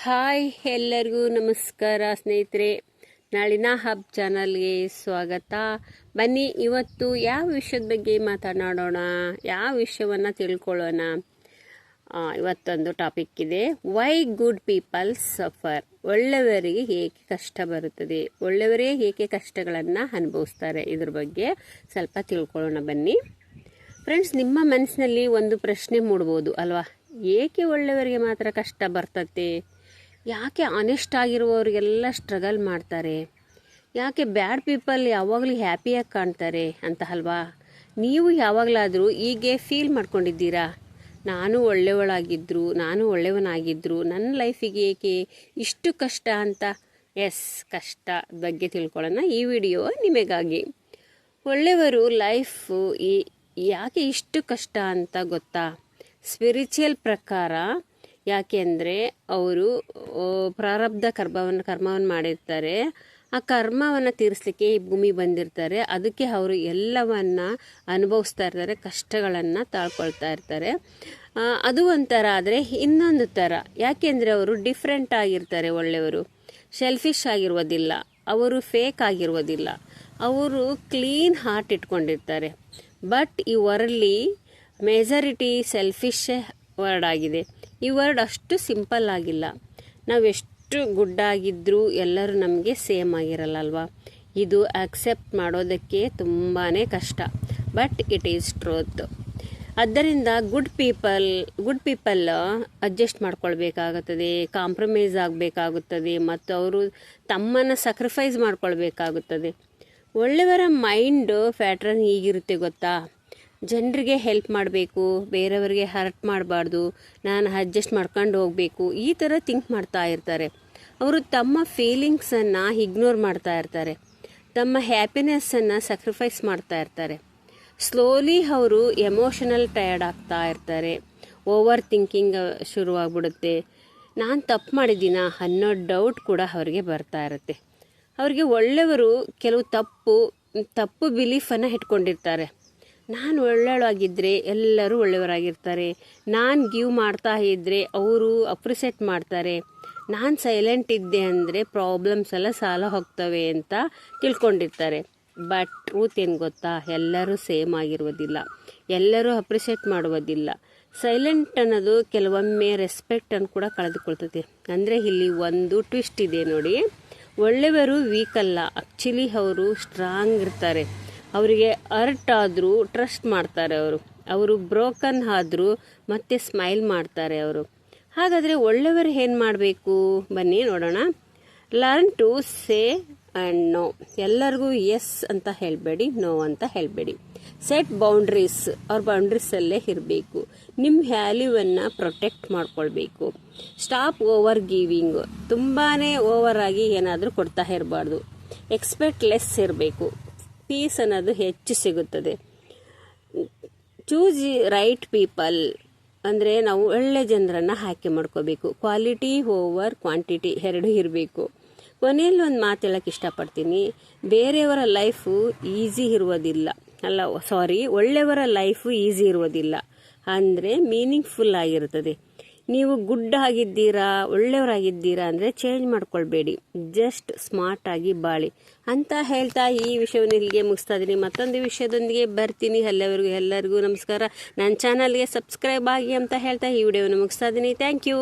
Hi, ಎಲ್ಲರಿಗೂ ನಮಸ್ಕಾರ ಸ್ನೇಹಿತರೆ. ನಾಳಿನ ಹಬ್ ಚಾನಲ್ಗೆ ಸ್ವಾಗತ. ಬನ್ನಿ, ಇವತ್ತು ಯಾವ ವಿಷಯದ ಬಗ್ಗೆ ಮಾತನಾಡೋಣ, ಯಾವ ವಿಷಯವನ್ನು ತಿಳ್ಕೊಳ್ಳೋಣ. ಇವತ್ತೊಂದು ಟಾಪಿಕ್ ಇದೆ, ವೈ ಗುಡ್ ಪೀಪಲ್ ಸಫರ್. ಒಳ್ಳೆಯವರಿಗೆ ಏಕೆ ಕಷ್ಟ ಬರುತ್ತದೆ, ಒಳ್ಳೆಯವರೇ ಏಕೆ ಕಷ್ಟಗಳನ್ನು ಅನುಭವಿಸ್ತಾರೆ, ಇದ್ರ ಬಗ್ಗೆ ಸ್ವಲ್ಪ ತಿಳ್ಕೊಳ್ಳೋಣ ಬನ್ನಿ. ಫ್ರೆಂಡ್ಸ್, ನಿಮ್ಮ ಮನಸ್ಸಿನಲ್ಲಿ ಒಂದು ಪ್ರಶ್ನೆ ಮೂಡ್ಬೋದು ಅಲ್ವಾ, ಏಕೆ ಒಳ್ಳೆಯವರಿಗೆ ಮಾತ್ರ ಕಷ್ಟ ಬರ್ತತೆ, ಯಾಕೆ ಆನೆಸ್ಟ್ ಆಗಿರುವವರಿಗೆಲ್ಲ ಸ್ಟ್ರಗಲ್ ಮಾಡ್ತಾರೆ, ಯಾಕೆ ಬ್ಯಾಡ್ ಪೀಪಲ್ ಯಾವಾಗಲೂ ಹ್ಯಾಪಿಯಾಗಿ ಕಾಣ್ತಾರೆ ಅಂತ ಅಲ್ವಾ. ನೀವು ಯಾವಾಗಲಾದರೂ ಹೀಗೆ ಫೀಲ್ ಮಾಡ್ಕೊಂಡಿದ್ದೀರಾ, ನಾನು ಒಳ್ಳೆಯವನಾಗಿದ್ರು ನನ್ನ ಲೈಫಿಗೆ ಏಕೆ ಇಷ್ಟು ಕಷ್ಟ ಅಂತ. ಎಸ್, ಕಷ್ಟ ಬಗ್ಗೆ ತಿಳ್ಕೊಳ್ಳೋಣ ಈ ವಿಡಿಯೋ ನಿಮಗಾಗಿ. ಒಳ್ಳೆಯವರು ಲೈಫು ಯಾಕೆ ಇಷ್ಟು ಕಷ್ಟ ಅಂತ ಗೊತ್ತಾ? ಸ್ಪಿರಿಚುವಲ್ ಪ್ರಕಾರ ಯಾಕೆ ಅಂದರೆ ಅವರು ಪ್ರಾರಬ್ಧ ಕರ್ಮವನ್ನು ಮಾಡಿರ್ತಾರೆ. ಆ ಕರ್ಮವನ್ನು ತೀರಿಸಲಿಕ್ಕೆ ಈ ಭೂಮಿ ಬಂದಿರ್ತಾರೆ. ಅದಕ್ಕೆ ಅವರು ಎಲ್ಲವನ್ನ ಅನುಭವಿಸ್ತಾ ಇರ್ತಾರೆ, ಕಷ್ಟಗಳನ್ನು ತಾಳ್ಕೊಳ್ತಾ ಇರ್ತಾರೆ. ಅದು ಒಂಥರ. ಆದರೆ ಇನ್ನೊಂದು ಥರ, ಯಾಕೆಂದರೆ ಅವರು ಡಿಫ್ರೆಂಟ್ ಆಗಿರ್ತಾರೆ. ಒಳ್ಳೆಯವರು ಸೆಲ್ಫಿಶ್ ಆಗಿರುವುದಿಲ್ಲ, ಅವರು ಫೇಕ್ ಆಗಿರುವುದಿಲ್ಲ, ಅವರು ಕ್ಲೀನ್ ಹಾರ್ಟ್ ಇಟ್ಕೊಂಡಿರ್ತಾರೆ. ಬಟ್ ಈ ವರ್ಡ್ಲಿ ಮೆಜಾರಿಟಿ ಸೆಲ್ಫಿಶ್ ವರ್ಡ್ ಆಗಿದೆ. ಈ ವರ್ಡ್ ಅಷ್ಟು ಸಿಂಪಲ್ ಆಗಿಲ್ಲ. ನಾವೆಷ್ಟು ಗುಡ್ ಆಗಿದ್ರೂ ಎಲ್ಲರೂ ನಮಗೆ ಸೇಮ್ ಆಗಿರಲ್ಲ ಅಲ್ವಾ. ಇದು ಆಕ್ಸೆಪ್ಟ್ ಮಾಡೋದಕ್ಕೆ ತುಂಬಾ ಕಷ್ಟ, ಬಟ್ ಇಟ್ ಈಸ್ ಟ್ರೂತ್. ಆದ್ದರಿಂದ ಗುಡ್ ಪೀಪಲ್ ಅಡ್ಜಸ್ಟ್ ಮಾಡ್ಕೊಳ್ಬೇಕಾಗುತ್ತದೆ, ಕಾಂಪ್ರಮೈಸ್ ಆಗಬೇಕಾಗುತ್ತದೆ, ಮತ್ತು ಅವರು ತಮ್ಮನ್ನು ಸ್ಯಾಕ್ರಿಫೈಸ್ ಮಾಡ್ಕೊಳ್ಬೇಕಾಗುತ್ತದೆ. ಒಳ್ಳೆಯವರ ಮೈಂಡ್ ಪ್ಯಾಟ್ರನ್ ಹೀಗಿರುತ್ತೆ ಗೊತ್ತಾ? ಜನರಿಗೆ ಹೆಲ್ಪ್ ಮಾಡಬೇಕು, ಬೇರೆಯವರಿಗೆ ಹರ್ಟ್ ಮಾಡಬಾರ್ದು, ನಾನು ಅಡ್ಜಸ್ಟ್ ಮಾಡ್ಕೊಂಡು ಹೋಗಬೇಕು, ಈ ಥರ ಥಿಂಕ್ ಮಾಡ್ತಾ ಇರ್ತಾರೆ. ಅವರು ತಮ್ಮ ಫೀಲಿಂಗ್ಸನ್ನು ಇಗ್ನೋರ್ ಮಾಡ್ತಾ ಇರ್ತಾರೆ, ತಮ್ಮ ಹ್ಯಾಪಿನೆಸ್ಸನ್ನು ಸ್ಯಾಕ್ರಿಫೈಸ್ ಮಾಡ್ತಾ ಇರ್ತಾರೆ. ಸ್ಲೋಲಿ ಅವರು ಎಮೋಷನಲ್ ಟಯರ್ಡ್ ಆಗ್ತಾ ಇರ್ತಾರೆ. ಓವರ್ ಥಿಂಕಿಂಗ್ ಶುರುವಾಗ್ಬಿಡುತ್ತೆ. ನಾನು ತಪ್ಪು ಮಾಡಿದ್ದೀನಾ ಅನ್ನೋ ಡೌಟ್ ಕೂಡ ಅವರಿಗೆ ಬರ್ತಾ ಇರುತ್ತೆ. ಅವರಿಗೆ ಒಳ್ಳೆಯವರು ಕೆಲವು ತಪ್ಪು ಬಿಲೀಫನ್ನು ಇಟ್ಕೊಂಡಿರ್ತಾರೆ. ನಾನು ಒಳ್ಳೆಯವಾಗಿದ್ದರೆ ಎಲ್ಲರೂ ಒಳ್ಳೆಯವರಾಗಿರ್ತಾರೆ, ನಾನು ಗಿವ್ ಮಾಡ್ತಾ ಇದ್ದರೆ ಅವರು ಅಪ್ರಿಸೇಟ್ ಮಾಡ್ತಾರೆ, ನಾನು ಸೈಲೆಂಟ್ ಇದ್ದೆ ಅಂದರೆ ಪ್ರಾಬ್ಲಮ್ಸ್ ಎಲ್ಲ ಸಾಲ ಹೋಗ್ತವೆ ಅಂತ ತಿಳ್ಕೊಂಡಿರ್ತಾರೆ. ಬಟ್ ಟ್ರೂತ್ ಏನು ಗೊತ್ತಾ? ಎಲ್ಲರೂ ಸೇಮ್ ಆಗಿರುವುದಿಲ್ಲ, ಎಲ್ಲರೂ ಅಪ್ರಿಸೇಟ್ ಮಾಡುವುದಿಲ್ಲ. ಸೈಲೆಂಟ್ ಅನ್ನೋದು ಕೆಲವೊಮ್ಮೆ ರೆಸ್ಪೆಕ್ಟನ್ನು ಕೂಡ ಕಳೆದುಕೊಳ್ತದೆ. ಅಂದರೆ ಇಲ್ಲಿ ಒಂದು ಟ್ವಿಸ್ಟ್ ಇದೆ ನೋಡಿ. ಒಳ್ಳೆಯವರು ವೀಕ್ ಅಲ್ಲ, ಆ್ಯಕ್ಚುಲಿ ಅವರು ಸ್ಟ್ರಾಂಗ್ ಇರ್ತಾರೆ. ಅವರಿಗೆ ಅರ್ಟ್ ಆದರೂ ಟ್ರಸ್ಟ್ ಮಾಡ್ತಾರೆ. ಅವರು ಬ್ರೋಕನ್ ಆದರೂ ಮತ್ತೆ ಸ್ಮೈಲ್ ಮಾಡ್ತಾರೆ ಅವರು. ಹಾಗಾದರೆ ಒಳ್ಳೆಯವರು ಏನು ಮಾಡಬೇಕು ಬನ್ನಿ ನೋಡೋಣ. Learn to say and no. ಎಲ್ಲರಿಗೂ ಎಸ್ ಅಂತ ಹೇಳಬೇಡಿ, ನೋ ಅಂತ ಹೇಳಬೇಡಿ. ಸೆಟ್ ಬೌಂಡ್ರೀಸ್, ಅವ್ರ ಬೌಂಡ್ರೀಸಲ್ಲೇ ಇರಬೇಕು. ನಿಮ್ಮ ವ್ಯಾಲ್ಯೂವನ್ನು ಪ್ರೊಟೆಕ್ಟ್ ಮಾಡ್ಕೊಳ್ಬೇಕು. Stop over giving. ತುಂಬಾ ಓವರ್ ಆಗಿ ಏನಾದರೂ ಕೊಡ್ತಾ ಇರಬಾರ್ದು. ಎಕ್ಸ್ಪೆಕ್ಟ್ ಲೆಸ್ ಇರಬೇಕು. ಪೀಸ್ ಅನ್ನೋದು ಹೆಚ್ಚು ಸಿಗುತ್ತದೆ. ಚೂಸ್ ರೈಟ್ ಪೀಪಲ್ ಅಂದರೆ ನಾವು ಒಳ್ಳೆ ಜನರನ್ನು ಆಯ್ಕೆ ಮಾಡ್ಕೋಬೇಕು. ಕ್ವಾಲಿಟಿ ಓವರ್ ಕ್ವಾಂಟಿಟಿ ಎರಡೂ ಇರಬೇಕು. ಕೊನೆಯಲ್ಲಿ ಒಂದು ಮಾತು ಹೇಳೋಕ್ಕೆ ಇಷ್ಟಪಡ್ತೀನಿ. ಬೇರೆಯವರ ಲೈಫು ಈಸಿ ಇರುವುದಿಲ್ಲ, ಒಳ್ಳೆಯವರ ಲೈಫು ಈಸಿ ಇರುವುದಿಲ್ಲ, ಅಂದರೆ ಮೀನಿಂಗ್ಫುಲ್ ಆಗಿರುತ್ತದೆ. ನೀವು ಗುಡ್ ಆಗಿದ್ದೀರಾ, ಒಳ್ಳೆಯವರಾಗಿದ್ದೀರಾ ಅಂದರೆ ಚೇಂಜ್ ಮಾಡ್ಕೊಳ್ಬೇಡಿ, ಜಸ್ಟ್ ಸ್ಮಾರ್ಟ್ ಆಗಿ ಬಾಳಿ ಅಂತ ಹೇಳ್ತಾ ಈ ವಿಷಯವನ್ನು ಇಲ್ಲಿಗೆ ಮುಗಿಸ್ತಾ ಇದ್ದೀನಿ. ಮತ್ತೊಂದು ವಿಷಯದೊಂದಿಗೆ ಬರ್ತೀನಿ. ಎಲ್ಲರಿಗೂ ನಮಸ್ಕಾರ. ನನ್ನ ಚಾನಲ್ಗೆ ಸಬ್ಸ್ಕ್ರೈಬ್ ಆಗಿ ಅಂತ ಹೇಳ್ತಾ ಈ ವಿಡಿಯೋವನ್ನು ಮುಗಿಸ್ತಾ ಇದ್ದೀನಿ. Thank you.